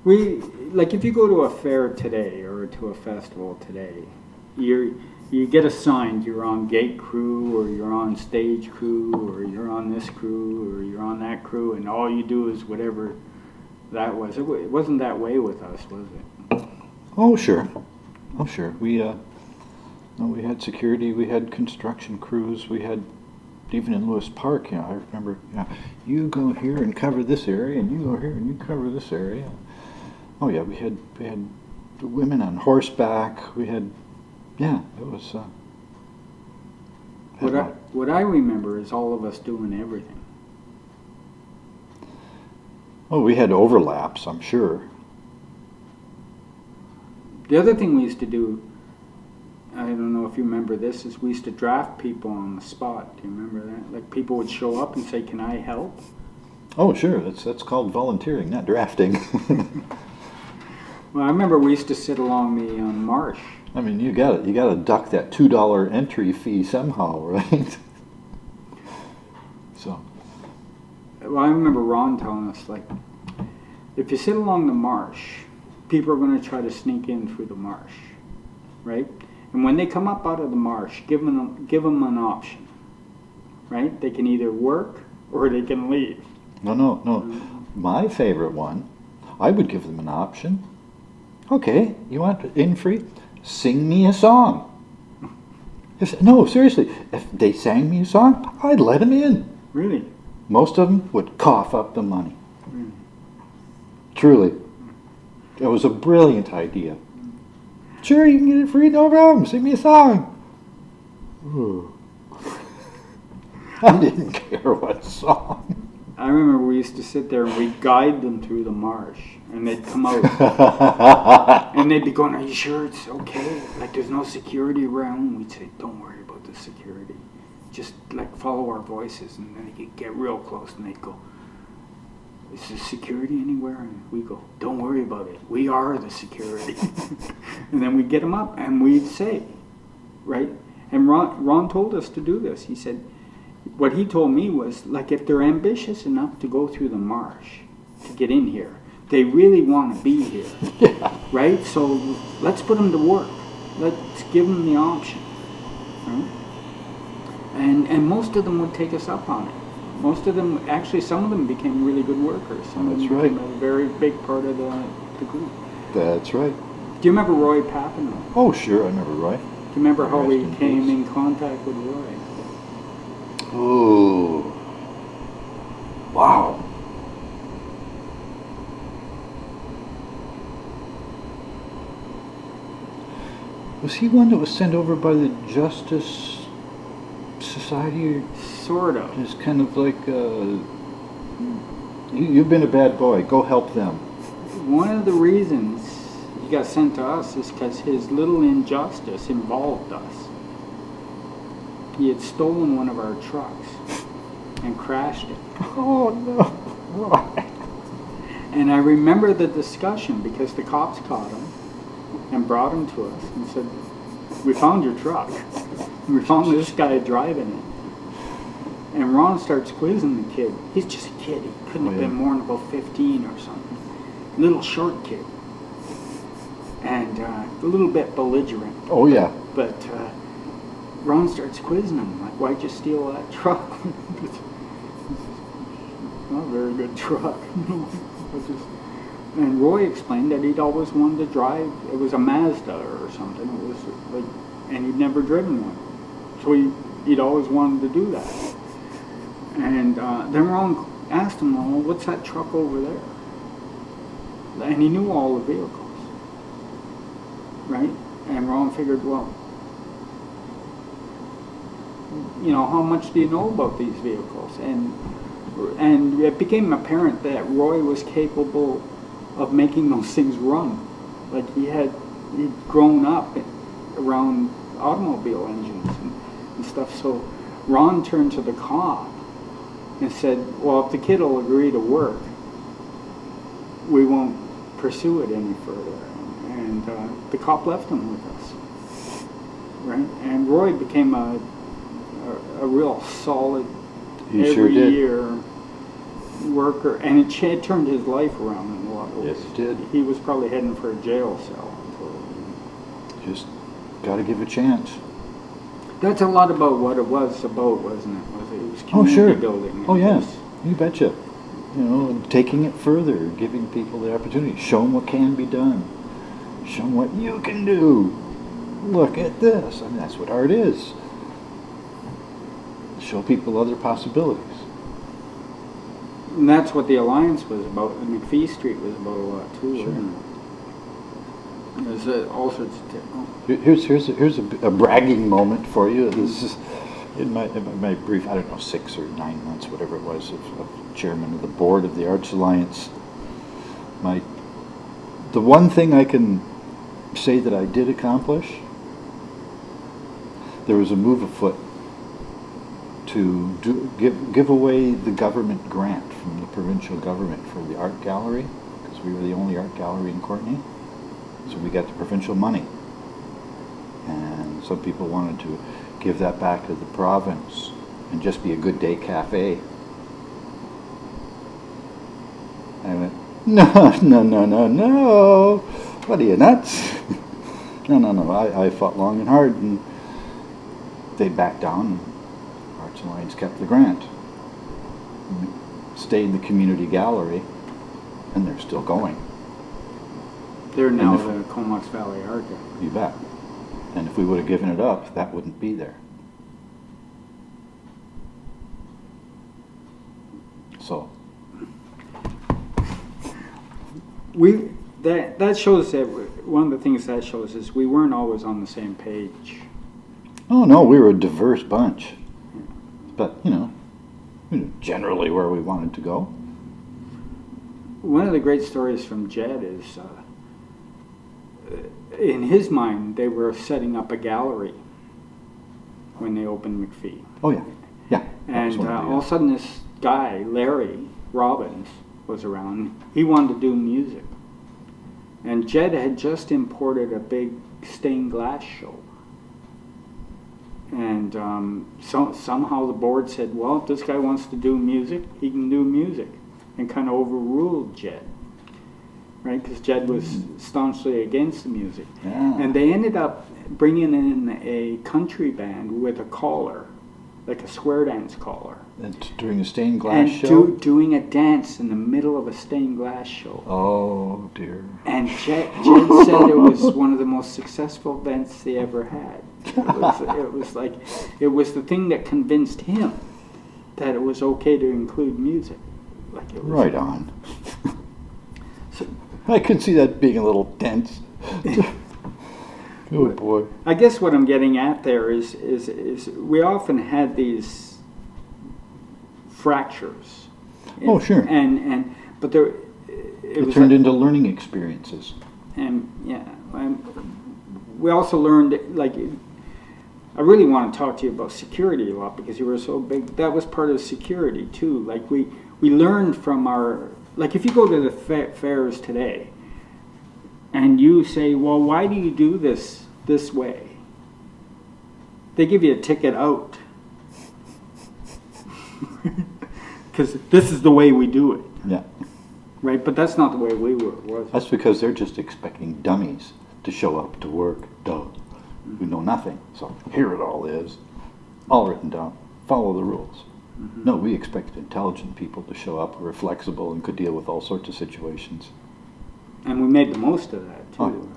Like if you go to a fair today or to a festival today, you get assigned, you're on gate crew or you're on stage crew or you're on this crew or you're on that crew, and all you do is whatever that was. It wasn't that way with us, was it? Oh sure. We had security, we had construction crews, we had, even in Lewis Park, I remember, you go here and cover this area, and you go here and you cover this area. Oh yeah, we had women on horseback. We had, it was. What I remember is all of us doing everything. Oh, we had overlaps, I'm sure. The other thing we used to do, I don't know if you remember this, is we used to draft people on the spot. Do you remember that? Like people would show up and say, "Can I help?" Oh, sure. That's called volunteering, not drafting. Well, I remember we used to sit along the marsh. I mean, you gotta duck that $2 entry fee somehow, right? So. Well, I remember Ron telling us, like, if you sit along the marsh, people are going to try to sneak in through the marsh, right? And when they come up out of the marsh, give them an option, right? They can either work or they can leave. No. My favorite one, I would give them an option. Okay, you want in free? Sing me a song. No, seriously, if they sang me a song, I'd let them in. Really? Most of them would cough up the money. Truly. It was a brilliant idea. Sure, you can get it free, no problem. Sing me a song. Ooh. I didn't care what song. I remember we used to sit there and we'd guide them through the marsh, and they'd come out and they'd be going, "Are you sure it's okay? Like there's no security around?" We'd say, "Don't worry about the security. Just like follow our voices." And then they'd get real close and they'd go, "Is there security anywhere?" And we go, "Don't worry about it. We are the security." And then we'd get them up and we'd say, right? And Ron told us to do this. He said, what he told me was, like, if they're ambitious enough to go through the marsh to get in here, they really want to be here, right? So let's put them to work. Let's give them the option, right? And most of them would take us up on it. Most of them, actually, some of them became really good workers. Some of them became a very big part of the group. That's right. Do you remember Roy Papineau? Oh, sure, I remember Roy. Do you remember how we came in contact with Roy? Oh, wow. Was he one that was sent over by the Justice Society? Sort of. It's kind of like, you've been a bad boy, go help them. One of the reasons he got sent to us is because his little injustice involved us. He had stolen one of our trucks and crashed it. Oh no. Why? And I remember the discussion because the cops caught him and brought him to us and said, "We found your truck. We found this guy driving it." And Ron starts quizzing the kid. He's just a kid. He couldn't have been more than about 15 or something. Little short kid. And a little bit belligerent. Oh yeah. But Ron starts quizzing him, like, "Why'd you steal that truck?" Not a very good truck. And Roy explained that he'd always wanted to drive. It was a Mazda or something. It was like, and he'd never driven one, so he'd always wanted to do that. And then Ron asked him, "Well, what's that truck over there?" And he knew all the vehicles, right? And Ron figured, well, you know, how much do you know about these vehicles? And it became apparent that Roy was capable of making those things run. Like he'd grown up around automobile engines and stuff. So Ron turned to the cop and said, "Well, if the kid will agree to work, we won't pursue it any further." And the cop left him with us, right? And Roy became a real solid, every year worker, and it turned his life around in a lot Yes, it did. He was probably heading for a jail cell. Just got to give a chance. That's a lot about what it was about, wasn't it? It was Oh, community sure. building. Oh, yes. You betcha. You know, taking it further, giving people the opportunity, show them what can be done, show them what you can do. Look at this. I mean, that's what art is. Show people other possibilities. And that's what the Alliance was about. And McPhee Street was about a lot too. Sure. Wasn't it? There's all sorts of. Here's a bragging moment for you. This is in my brief, I don't know, 6 or 9 months, whatever it was, of chairman of the board of the Arts Alliance. The one thing I can say that I did accomplish, there was a move afoot to give away the government grant from the provincial government for the art gallery, because we were the only art gallery in Courtenay. So we got the provincial money. And some people wanted to give that back to the province and just be a good day cafe. I went, no. What are you, nuts? No. I fought long and hard, and they backed down, and Arts Alliance kept the grant. Stayed in the community gallery, and they're still going. They're now the Comox Valley Art Gallery. You bet. And if we would have given it up, that wouldn't be there. So. That shows that one of the things that shows is we weren't always on the same page. Oh no, we were a diverse bunch. But, you know, generally where we wanted to go. One of the great stories from Jed is, in his mind, they were setting up a gallery when they opened McPhee. Oh yeah, yeah. And all of a sudden this guy, Larry Robbins, was around. He wanted to do music. And Jed had just imported a big stained glass show. And somehow the board said, well, if this guy wants to do music, he can do music. And kind of overruled Jed. Right? Because Jed was staunchly against the music. Yeah. And they ended up bringing in a country band with a collar, like a square dance collar. And doing a stained glass and show? Doing a dance in the middle of a stained glass show. Oh, dear. And Jed said it was one of the most successful events they ever had. It was the thing that convinced him that it was okay to include music. Like it was, right on. I could see that being a little tense. Oh boy. I guess what I'm getting at there is we often had these fractures. Oh, sure. But there it turned into learning experiences. And yeah, we also learned, like, I really want to talk to you about security a lot because you were so big. That was part of security too. Like we learned from our, like if you go to the fairs today and you say, well, why do you do this way? They give you a ticket out. Because this is the way we do it. Yeah. Right, but that's not the way we were, was it? That's because they're just expecting dummies to show up to work, who know nothing. So here it all is, all written down, follow the rules. Mm-hmm. No, we expect intelligent people to show up who are flexible and could deal with all sorts of situations. And we made the most of that, too. Oh.